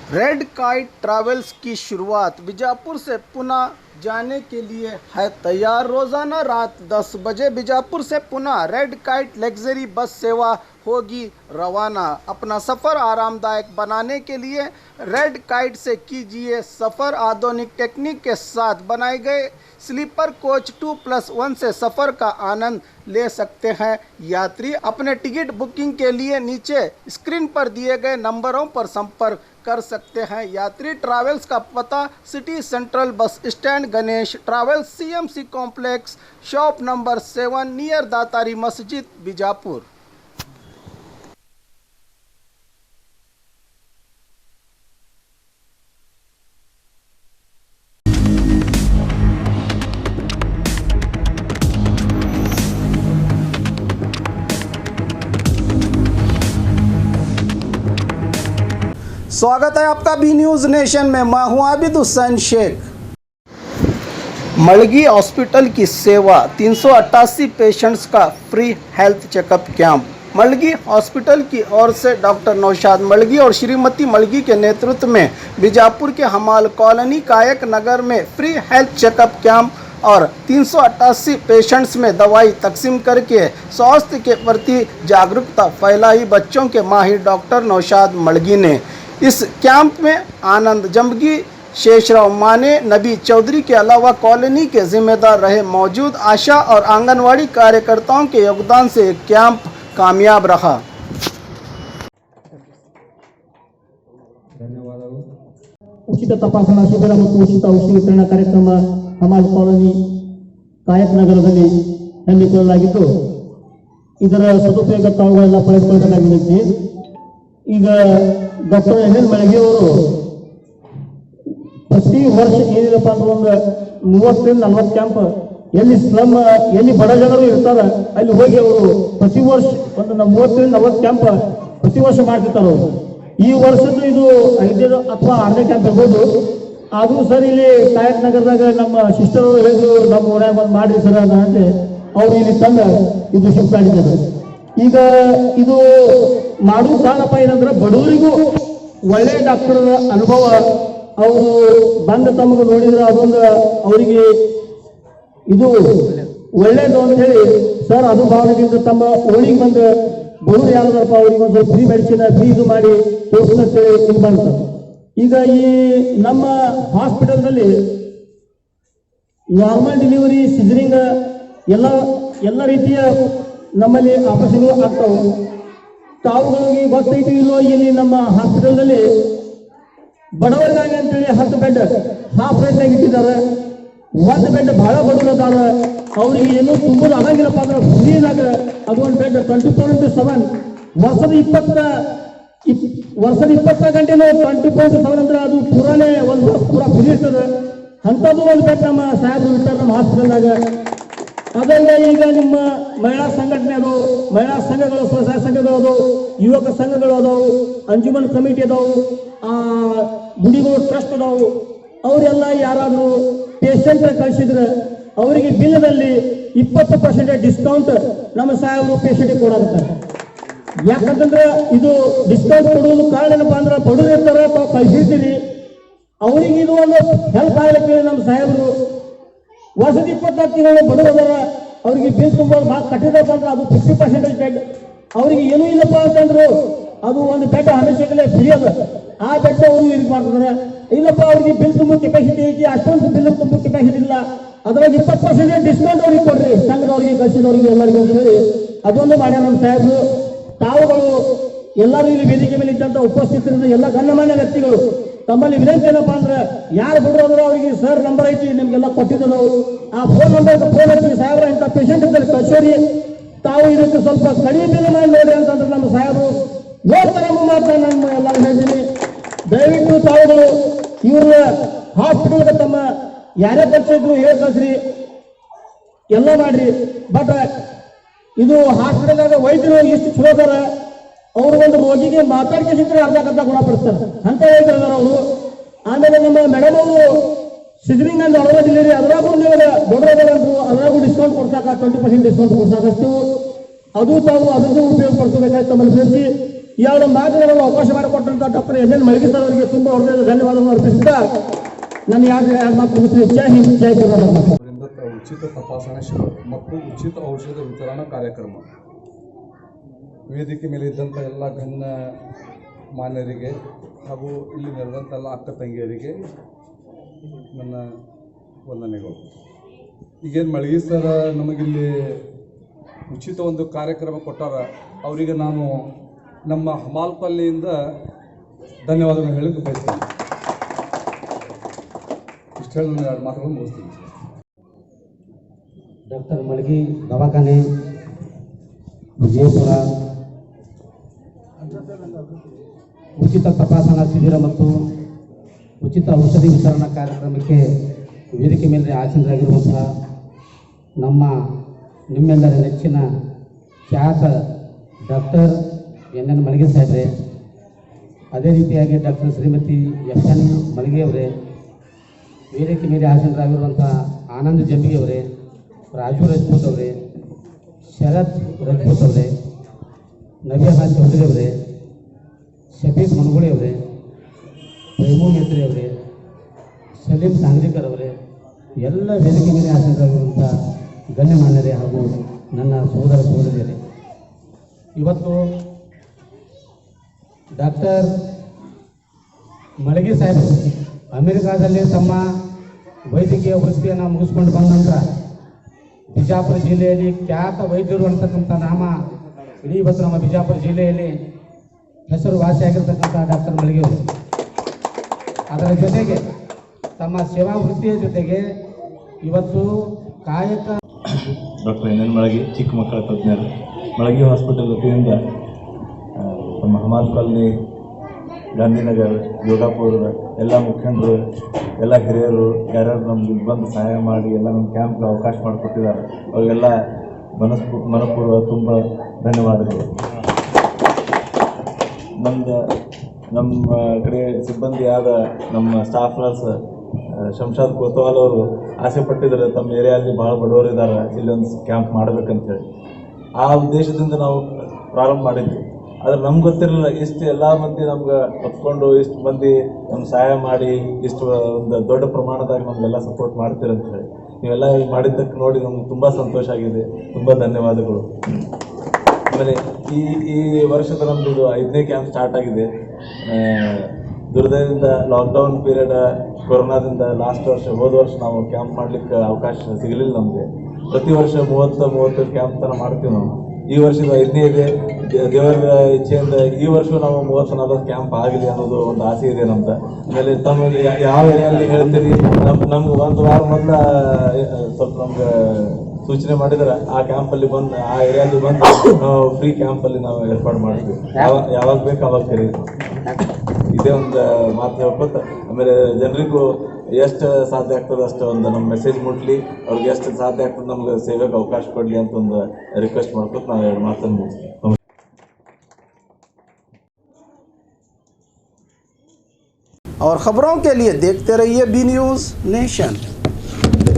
Red kite travels की शुरुआत बीजापुर से पुणे जाने के लिए है तैयार। रोज़ाना रात 10 बजे बीजापुर से Pune red kite luxury bus सेवा होगी रवाना। अपना सफ़र आरामदायक बनाने के लिए रेड काइट से कीजिए सफ़र। आधुनिक टेक्निक के साथ बनाए गए स्लीपर कोच 2+1 से सफ़र का आनंद ले सकते हैं। यात्री अपने टिकट बुकिंग के लिए नीचे स्क्रीन पर दिए गए नंबरों पर संपर्क कर सकते हैं। यात्री ट्रैवल्स का पता city central bus stand, Ganesh travels, CMC complex, shop number 7 near Datari Masjid, Bijapur. स्वागत है आपका बी न्यूज़ नेशन में। मैं हूं आबिद हुसैन शेख। मलगी हॉस्पिटल की सेवा, 388 पेशेंट्स का free health checkup camp. Malagi hospital की ओर से डॉक्टर नौशाद मलगी और श्रीमती मलगी के नेतृत्व में बीजापुर के हमाल कॉलोनी कायक नगर में फ्री हेल्थ चेकअप कैंप और 388 पेशेंट्स में दवाई तकसीम करके स्वास्थ्य के प्रति जागरूकता फैलाई। बच्चों के माहिर डॉक्टर नौशाद मलगी ने इस कैंप में आनंद जंबगी, शेषराव माने, नबी चौधरी के अलावा कॉलोनी के जिम्मेदार रहे। मौजूद आशा और आंगनवाड़ी कार्यकर्ताओं के योगदान से कैंप कामयाब रहा। ಧನ್ಯವಾದಗಳು. ಉಚಿತ ತಪಾಸಣಾ ಶಿಬಿರ ಮತ್ತು ಉಚಿತ ಔಷಧಿ ವಿತರಣಾ ಕಾರ್ಯಕ್ರಮ ಹಮಾಲ್ ಕಾಲೋನಿ ಕಾಯಕ್ ನಗರದಲ್ಲಿ ಹಮ್ಮಿಕೊಳ್ಳಲಾಗಿದ್ದು, ಇದರ ಸದುಪಯೋಗ ತಾವುಗಳೆಲ್ಲ ಪಡೆದುಕೊಳ್ಳಬೇಕಾಗಿದೆ. ಈಗ ಡಾಕ್ಟರ್ ಎನ್ ಮಳಗಿ ಅವರು ಪ್ರತಿ ವರ್ಷ ಏನಿಲ್ಲಪ್ಪ ಅಂದ್ರೆ ಒಂದು 30-40 ಕ್ಯಾಂಪ್ ಎಲ್ಲಿ ಸ್ಲಮ್, ಎಲ್ಲಿ ಬಡ ಜನರು ಇರ್ತಾರೆ ಅಲ್ಲಿ ಹೋಗಿ ಅವರು ಪ್ರತಿ ವರ್ಷ ಒಂದು 30-40 ಕ್ಯಾಂಪ್ ಪ್ರತಿ ವರ್ಷ ಮಾಡ್ತಿರ್ತಾರೆ ಅವರು. ಈ ವರ್ಷದ್ದು ಇದು 5 ಅಥವಾ 6ನೇ ಕ್ಯಾಂಪ್ ಇರ್ಬೋದು. ಆದರೂ ಸರ್ ಇಲ್ಲಿ ಕಾಯಕ್ ನಗರದಾಗ ನಮ್ಮ ಸಿಸ್ಟರ್ ಅವರು ಹೇಳಿದ್ರು, ನಮ್ಮ ಊರಾಗ ಒಂದು ಮಾಡ್ರಿ ಸರ್ ಅಂತ ಅವ್ರು ಇಲ್ಲಿ ತಂದು ಇದು ಶಿಫ್ಟ್ ಮಾಡಿದ್ದಾರೆ. ಈಗ ಇದು ಮಾಡುವ ಕಾರಣಪ್ಪ ಏನಂದ್ರೆ ಬಡವರಿಗೂ ಒಳ್ಳೆ ಡಾಕ್ಟರ್ ಅನುಭವ. ಅವರು ಬಂದ ತಮಗೆ ನೋಡಿದ್ರೆ ಅದೊಂದು ಅವರಿಗೆ ಇದು ಒಳ್ಳೇದು ಅಂತ ಹೇಳಿ ಸರ್ ಅದು ಭಾವನೆಯಿಂದ ತಮ್ಮ ಓಣಿಗೆ ಬಂದು ಬಡವರು ಯಾವ್ದಾರಪ್ಪ ಅವ್ರಿಗೆ ಒಂದು ಫ್ರೀ ಮೆಡಿಸಿನ್ ಫ್ರೀ ಇದು ಮಾಡಿ ತೋರಿಸ್ತೇವೆ ಇದು ಮಾಡ್ತಾರೆ. ಈಗ ಈ ನಮ್ಮ ಹಾಸ್ಪಿಟಲ್ನಲ್ಲಿ ನಾರ್ಮಲ್ ಡೆಲಿವರಿ, ಸಿಜರಿಂಗ್ ಎಲ್ಲ ರೀತಿಯ ನಮ್ಮಲ್ಲಿ ಆಪರೇಷನ್ಗಳು ಆಗ್ತಾವೆ. ತಾವುಗಳಿಗೆ ಗೊತ್ತೈತಿ ಇಲ್ಲೋ, ಇಲ್ಲಿ ನಮ್ಮ ಹಾಸ್ಪಿಟಲ್ನಲ್ಲಿ ಬಡವರಿಗಾಗಿ ಅಂತೇಳಿ 10 ಬೆಡ್ ಹಾಫ್ ರೇಟ್ನಾಗ ಇಟ್ಟಿದ್ದಾರೆ. 1 ಬೆಡ್ ಬಹಳ ಬಡವರು ಅದಾರ, ಅವ್ರಿಗೆ ಏನೂ ತುಂಬೋದು ಆಗಂಗಿಲ್ಲಪ್ಪ ಅಂದ್ರೆ ಫ್ರೀದಾಗ ಅದೊಂದು ಬೆಡ್ 24/7 ವರ್ಷದ 20 ಗಂಟೆನೂ 24/7 ಅಂದ್ರೆ ಅದು ಪೂರಾನೇ ಒಂದು ಪೂರ ಫ್ರೀ ಇರ್ತದೆ. ಅಂಥದ್ದು ಒಂದು ಬೆಡ್ ನಮ್ಮ ಸಾಹೇಬರು ಇರ್ತಾರೆ ನಮ್ಮ ಹಾಸ್ಪಿಟಲ್ದಾಗ. ಅದರಿಂದ ಈಗ ನಿಮ್ಮ ಮಹಿಳಾ ಸಂಘಟನೆ ಅದು, ಮಹಿಳಾ ಸಂಘಗಳು, ಸ್ವಸಹಾಯ ಸಂಘಗಳು ಅದಾವು, ಯುವಕ ಸಂಘಗಳು ಅದಾವು, ಅಂಜುಮನ್ ಕಮಿಟಿ ಅದಾವು, ಗುಡಿಗಳು ಟ್ರಸ್ಟ್ ಅದಾವು. ಅವರೆಲ್ಲ ಯಾರಾದರೂ ಪೇಷಂಟ್ ಕಳಿಸಿದ್ರೆ ಅವರಿಗೆ ಬಿಲ್ದಲ್ಲಿ 20% ಡಿಸ್ಕೌಂಟ್ ನಮ್ಮ ಸಾಹೇಬರು ಪೇಷಂಟ್ಗೆ ಕೊಡಾಕತ್ತಾರೆ. ಯಾಕಂತಂದ್ರೆ ಇದು ಡಿಸ್ಕೌಂಟ್ ಕೊಡುವುದು ಕಾರಣ ಏನಪ್ಪಾ ಅಂದ್ರೆ ಬಡವರು ಇರ್ತಾರೆ, ತಾವು ಕಳಿಸಿರ್ತೀರಿ, ಅವರಿಗೆ ಇದು ಒಂದು ಹೆಲ್ಪ್ ಆಗ್ಲಿಕ್ಕೆ ನಮ್ಮ ಸಾಹೇಬರು ವರ್ಷದ 24 ತಿಂಗಳು ಬಡವರ ಅವ್ರಿಗೆ ಬಿಲ್ ತುಂಬೋದು ಭಾಳ ಕಟ್ಟಿದಪ್ಪ ಅಂದ್ರೆ ಅದು 50% ಬೆಡ್. ಅವ್ರಿಗೆ ಏನೂ ಇಲ್ಲಪ್ಪ ಅಂತಂದ್ರು ಅದು ಒಂದು ಬೆಡ್ ಹಮೇಶಾಗಲೇ ಫ್ರೀ ಅದ. ಆ ಬೆಡ್ ಅವರು ಇದು ಮಾಡ್ತಾರೆ. ಇಲ್ಲಪ್ಪ ಅವ್ರಿಗೆ ಬಿಲ್ ತುಂಬ ಕೆಪಾಸಿಟಿ ಐತಿ, ಅಷ್ಟೊಂದು ಬಿಲ್ ತುಂಬ ಕೆಪಾಸಿಟಿ ಇಲ್ಲ, ಅದ್ರಾಗ 20% ಡಿಸ್ಕೌಂಟ್ ಅವ್ರಿಗೆ ಕೊಡ್ರಿ ಸಂಘದವ್ರಿಗೆ, ಕಳಿಸಿದವ್ರಿಗೆ ಎಲ್ಲರಿಗೂ ಅಂತ ಹೇಳಿ ಅದೊಂದು ಮಾಡ್ಯಾರ ನಮ್ಮ ಸಾಹೇಬರು. ತಾವುಗಳು ಎಲ್ಲರೂ ಇಲ್ಲಿ ವೇದಿಕೆ ಮೇಲೆ ಇದ್ದಂತ ಉಪಸ್ಥಿತರಿಂದ ಎಲ್ಲ ಗಣ್ಯಮಾನ್ಯ ವ್ಯಕ್ತಿಗಳು ತಮ್ಮಲ್ಲಿ ವಿನಂತಿ ಏನಪ್ಪಾ ಅಂದ್ರೆ ಯಾರು ಬಿಡೋದ್ರು ಅವರಿಗೆ ಸರ್ ನಂಬರ್ ಐತಿ ನಿಮ್ಗೆಲ್ಲ ಕೊಟ್ಟಿದ್ದು ನಾವು ಆ ಫೋನ್ ನಂಬರ್ ಫೋನ್ ಹಚ್ಚಿ ಸಾಹೇಬ್ರ ಇಂಥ ಪೇಷಂಟ್ ಇದ್ದಲ್ಲಿ ಕಚೇರಿ ತಾವು ಇದಕ್ಕೆ ಸ್ವಲ್ಪ ಕಡಿಮೆ ಬಿಲ್ ಮಾಡಿ ನೋಡಿ ಅಂತಂದ್ರೆ ನಮ್ಮ ಸಾಹೇಬರು ನೋಡ್ತಾರೆ ಮಾತ್ರ ನಾನು ಎಲ್ಲರೂ ಹೇಳ್ತೀನಿ. ದಯವಿಟ್ಟು ತಾವುಗಳು ಇವ್ರ ಹಾಸ್ಪಿಟಲ್ಗೆ ತಮ್ಮ ಯಾರೇ ಪರಿಚಯ ಇದ್ರು ಹೇಳಿ ಕಳ್ಸ್ರಿ, ಎಲ್ಲ ಮಾಡ್ರಿ. ಬಟ್ ಇದು ಹಾಸ್ಪಿಟಲ್ದಾಗ ವೈದ್ಯರು ಇಷ್ಟು ಚಲೋ ಅದಾರ, ಅವರು ಒಂದು ರೋಗಿಗೆ ಮಾತಾಡ್ಕಿದ್ರೆ ಅರ್ಧ ಗುಣಪಡಿಸ್ತಾರೆ ಅಂತ ಹೇಳ್ತಾರೆ ಅವರು. ಆಮೇಲೆ ನಮ್ಮ ಮೇಡಮ್ ಅವರು ಸಿಜರಿಂಗ್ ಅಂತ ಅಳವಡಿಸಿರಿ, ಅದ್ರಾಗೂ ನೀವು ದೊಡ್ಡದಾದ್ರು ಅದ್ರಾಗೂ ಡಿಸ್ಕೌಂಟ್ ಕೊಡ್ಸಾಕ 20% ಡಿಸ್ಕೌಂಟ್ ಕೊಡ್ಸಾಕಷ್ಟು ಅದು ತಾವು ಅದನ್ನು ಉಪಯೋಗ ಪಡ್ಕೋಬೇಕಾಯ್ತು ತಮ್ಮಲ್ಲಿ ಸೇರಿಸಿ. ಎರಡು ಮಾತುಗಳನ್ನು ಅವಕಾಶ ಮಾಡಿಕೊಟ್ಟಂತ doctor N N Malagi sir ಅವರಿಗೆ ತುಂಬ ಹೃದಯದ ಧನ್ಯವಾದವನ್ನು ಅರ್ಪಿಸುತ್ತಾ ನನ್ನ ಎರಡು ಮಾತು ಮುಗಿಸಿ ಜೈ ಹಿಂದ್ ಜೈ ಕರ್ನಾಟಕ. ಉಚಿತ ತಪಾಸಣೆ ಶಿಬಿರ ಮತ್ತು ಉಚಿತ ಔಷಧ ವಿತರಣಾ ಕಾರ್ಯಕ್ರಮ ವೇದಿಕೆ ಮೇಲೆ ಇದ್ದಂಥ ಎಲ್ಲ ಗಣ್ಯ ಮಾನ್ಯರಿಗೆ ಹಾಗೂ ಇಲ್ಲಿ ನೆರೆದಂಥ ಎಲ್ಲ ಅಕ್ಕ ತಂಗಿಯರಿಗೆ ನನ್ನ ವಂದನೆಗಳು. ಈಗೇನು ಮಳಗಿ ಸರ್ ನಮಗಿಲ್ಲಿ ಉಚಿತ ಒಂದು ಕಾರ್ಯಕ್ರಮ ಕೊಟ್ಟಾರ, ಅವರಿಗೆ ನಾನು ನಮ್ಮ ಹಮಾಲ್ಪಲ್ಲಿಯಿಂದ ಧನ್ಯವಾದಗಳನ್ನು ಹೇಳಕ್ಕೆ ಬಯಸ್ತೇನೆ. ಇಷ್ಟು ಹೇಳಿ ನಾನು ಎರಡು ಮಾತುಗಳನ್ನು ಮುಗಿಸ್ತೀನಿ. ಡಾಕ್ಟರ್ ಮಳಗಿ ದವಾಖಾನೆ ವಿಜಯಪುರ ಉಚಿತ ತಪಾಸಣಾ ಶಿಬಿರ ಮತ್ತು ಉಚಿತ ಔಷಧಿ ವಿತರಣಾ ಕಾರ್ಯಕ್ರಮಕ್ಕೆ ವೇದಿಕೆ ಮೇಲೆ ಆಸೀನರಾಗಿರುವಂತಹ ನಿಮ್ಮೆಲ್ಲರ ನೆಚ್ಚಿನ ಖ್ಯಾತ ಡಾಕ್ಟರ್ ಎನ್ ಎನ್ ಮಳಗಿ ಸಾಹೇಬ್ರೆ, ಅದೇ ರೀತಿಯಾಗಿ doctor Shrimati S N Malagi ಅವರೇ, ವೇದಿಕೆ ಮೇಲೆ ಆಸೀನರಾಗಿರುವಂಥ ಆನಂದ್ ಜಂಬಿಗೆ ಅವರೇ, ರಾಜು ರಜಪೂತ್ ಅವರೇ, ಶರತ್ ರಜಪೂತ್ ಅವರೇ, ನವ್ಯಾ ಚೌಧರಿ ಅವರೇ, ಶಫೀಕ್ ಮನಗುಳಿ ಅವರೇ, ಪ್ರೇಮು ಮೇತ್ರಿ ಅವರೇ, ಸಲೀಂ ಸಾಂಗ್ಲಿಕರ್ ಅವರೇ, ಎಲ್ಲ ವೇದಿಕೆ ಮೇಲೆ ಆಸೀನರಾಗಿರುವಂಥ ಗಣ್ಯಮಾನ್ಯರೇ ಹಾಗೂ ನನ್ನ ಸಹೋದರ ಸಹೋದರಿಯರೇ, ಇವತ್ತು ಡಾಕ್ಟರ್ ಮಳಗಿ ಸಾಹೇಬರು ಅಮೆರಿಕಾದಲ್ಲಿ ತಮ್ಮ ವೈದ್ಯಕೀಯ ವೃತ್ತಿಯನ್ನು ಮುಗಿಸ್ಕೊಂಡು ಬಂದ ನಂತರ ಬಿಜಾಪುರ ಜಿಲ್ಲೆಯಲ್ಲಿ ಖ್ಯಾತ ವೈದ್ಯರು ಅಂತಕ್ಕಂಥ ನಾಮ ಇಡೀ ಇವತ್ತು ನಮ್ಮ ಬಿಜಾಪುರ ಜಿಲ್ಲೆಯಲ್ಲಿ ಹೆಸರುವಾಸಿಯಾಗಿರ್ತಕ್ಕಂಥ ಡಾಕ್ಟರ್ ಮಳಗಿ ಅವರು, ಅದರ ಜೊತೆಗೆ ತಮ್ಮ ಸೇವಾ ವೃತ್ತಿಯ ಜೊತೆಗೆ ಇವತ್ತು ಕಾಯಕ ಡಾಕ್ಟರ್ ಎನ್ ಎನ್ ಮಳಗಿ ಚಿಕ್ಕ ಮಕ್ಕಳ ತಜ್ಞರು ಮಳಗಿ ಹಾಸ್ಪಿಟಲ್ ವತಿಯಿಂದ ನಮ್ಮ ಹಮಾಲ್ ಕಾಲನಿ, ಗಾಂಧಿನಗರ್, ಯೋಗಾಪುರದ ಎಲ್ಲ ಮುಖಂಡರು, ಎಲ್ಲ ಹಿರಿಯರು ಯಾರ್ಯಾರು ನಮ್ಗೆ ಬಂದು ಸಹಾಯ ಮಾಡಿ ಎಲ್ಲ ನಮ್ಮ ಕ್ಯಾಂಪ್ಗೆ ಅವಕಾಶ ಮಾಡಿಕೊಟ್ಟಿದ್ದಾರೆ, ಅವರಿಗೆಲ್ಲ ಮನಪೂರ್ವ ತುಂಬ ಧನ್ಯವಾದಗಳು. ನಮ್ಮ ಕಡೆ ಸಿಬ್ಬಂದಿಯಾದ ನಮ್ಮ ಸ್ಟಾಫ್ ನರ್ಸ್ ಶಂಶಾದ್ ಕೋತ್ವಾಲ್ ಅವರು ಆಸೆ ಪಟ್ಟಿದ್ದಾರೆ, ತಮ್ಮ ಏರಿಯಲ್ಲಿ ಭಾಳ ಬಡವರು ಇದ್ದಾರೆ, ಇಲ್ಲೊಂದು ಕ್ಯಾಂಪ್ ಮಾಡಬೇಕಂತೇಳಿ. ಆ ಉದ್ದೇಶದಿಂದ ನಾವು ಪ್ರಾರಂಭ ಮಾಡಿದ್ವಿ. ಆದರೆ ನಮ್ಗೆ ಗೊತ್ತಿರಲಿಲ್ಲ ಇಷ್ಟು ಎಲ್ಲ ಮಂದಿ ನಮ್ಗೆ ಒಪ್ಕೊಂಡು ಇಷ್ಟು ಮಂದಿ ನಮ್ಗೆ ಸಹಾಯ ಮಾಡಿ ಇಷ್ಟು ಒಂದು ದೊಡ್ಡ ಪ್ರಮಾಣದಾಗ ನಮಗೆಲ್ಲ ಸಪೋರ್ಟ್ ಮಾಡ್ತೀರಂತ ಹೇಳಿ. ನೀವೆಲ್ಲ ಮಾಡಿದ್ದಕ್ಕೆ ನೋಡಿ ನಮ್ಗೆ ತುಂಬ ಸಂತೋಷ ಆಗಿದೆ, ತುಂಬ ಧನ್ಯವಾದಗಳು. ಆಮೇಲೆ ಈ ವರ್ಷದ ನಮ್ಮದು ಇದು 5ನೇ ಕ್ಯಾಂಪ್ ಸ್ಟಾರ್ಟ್ ಆಗಿದೆ. ದುರ್ದೈವದಿಂದ ಲಾಕ್ಡೌನ್ ಪೀರಿಯಡ್ ಕೊರೋನಾದಿಂದ ಹೋದ ವರ್ಷ ನಾವು ಕ್ಯಾಂಪ್ ಮಾಡಲಿಕ್ಕೆ ಅವಕಾಶ ಸಿಗಲಿಲ್ಲ ನಮಗೆ. ಪ್ರತಿ ವರ್ಷ 30-35 ಕ್ಯಾಂಪ್ ಥರ ಮಾಡ್ತೀವಿ ನಾವು. ಈ ವರ್ಷದ 5ನೇ ಇದೆ. ದೇವರ ಇಚ್ಛೆಯಿಂದ ಈ ವರ್ಷ ನಾವು 30-40 ಕ್ಯಾಂಪ್ ಆಗಲಿ ಅನ್ನೋದು ಒಂದು ಆಸೆ ಇದೆ ನಮ್ದು. ಆಮೇಲೆ ತಮಗೆ ಯಾವ ಏರಿಯಲ್ಲಿ ಹೇಳ್ತೀರಿ, ನಮ್ಗೆ ಒಂದು ವಾರ ಮೊದಲ ಸ್ವಲ್ಪ ನಮ್ಗೆ ಸೂಚನೆ ಮಾಡಿದ್ರೆ ಆ ಕ್ಯಾಂಪಲ್ಲಿ ಬಂದು ಆ ಏರಿಯಾದಲ್ಲಿ ಬಂದು ನಾವು ಫ್ರೀ ಕ್ಯಾಂಪಲ್ಲಿ ನಾವು ಏರ್ಪಾಡು ಮಾಡ್ತೀವಿ. ಯಾವಾಗ ಬೇಕು ಅವಾಗ ಕರೀ. ಇದೇ ಒಂದು ಮಾತು ಹೇಳ್ಕೊತ ಆಮೇಲೆ ಜನರಿಗೂ ಎಷ್ಟು ಸಾಧ್ಯ ಆಗ್ತದೆ ಅಷ್ಟು ಒಂದು ನಮ್ಮ ಮೆಸೇಜ್ ಮುಟ್ಲಿ, ಅವ್ರಿಗೆ ಎಷ್ಟು ಸಾಧ್ಯ ಆಗ್ತದೆ ನಮ್ಗೆ ಸೇವೆಗೆ ಅವಕಾಶ ಕೊಡಲಿ ಅಂತ ಒಂದು ರಿಕ್ವೆಸ್ಟ್ ಮಾಡ್ಕೊತ ನಾವು 2 ಮಾತನ್ನು ಮುಗಿಸ್ತೀವಿ. और ख़बरों के लिए देखते रहिए बी न्यूज़ नेशन।